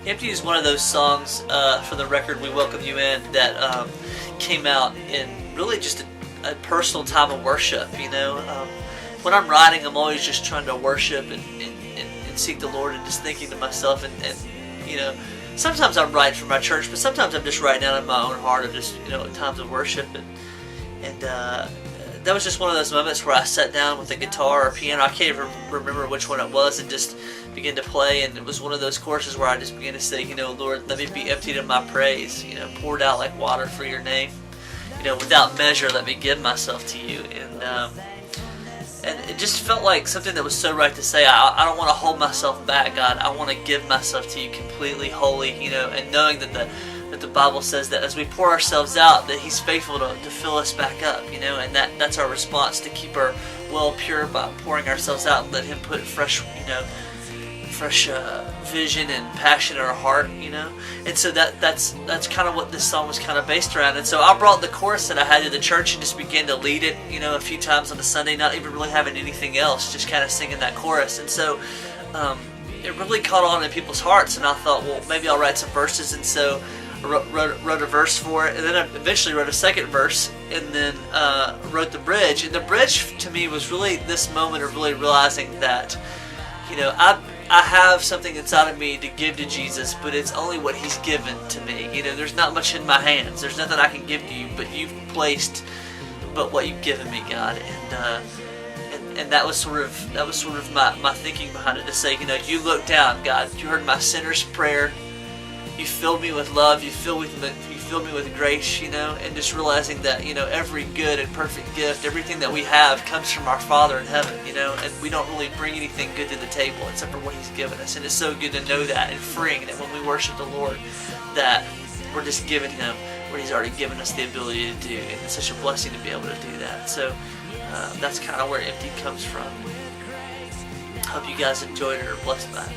Emptied is one of those songs for the record We Welcome You In that came out in really just a personal time of worship. When I'm writing, I'm always just trying to worship and seek the Lord, and just thinking to myself, and sometimes I'm writing for my church, but sometimes I'm just writing out in my own heart of just times of worship, and that was just one of those moments where I sat down with a guitar or piano. I can't even remember which one it was, and just began to play. And it was one of those choruses where I just began to say, Lord, let me be emptied of my praise, poured out like water for your name. Without measure, let me give myself to you. And it just felt like something that was so right to say. I don't want to hold myself back, God. I want to give myself to you completely, wholly, and knowing that the Bible says that as we pour ourselves out, that He's faithful to fill us back up, and that's our response, to keep our well pure by pouring ourselves out and let Him put fresh vision and passion in our heart, and so that's kind of what this song was kind of based around. And so I brought the chorus that I had to the church and just began to lead it, a few times on a Sunday, not even really having anything else, just kind of singing that chorus. And so it really caught on in people's hearts, and I thought, well, maybe I'll write some verses. And so I wrote a verse for it, and then I eventually wrote a second verse, and then wrote the bridge. And the bridge to me was really this moment of really realizing that I have something inside of me to give to Jesus, but it's only what He's given to me. There's not much in my hands. There's nothing I can give to you, but you've placed but what you've given me, God. And that was sort of my thinking behind it, to say, you look down, God. You heard my sinner's prayer. You filled me with love. You filled me with grace, and just realizing that, every good and perfect gift, everything that we have comes from our Father in heaven, and we don't really bring anything good to the table except for what He's given us. And it's so good to know that, and freeing that when we worship the Lord, that we're just giving Him what He's already given us the ability to do. And it's such a blessing to be able to do that. So that's kind of where Emptied comes from. Hope you guys enjoyed it or are blessed by it.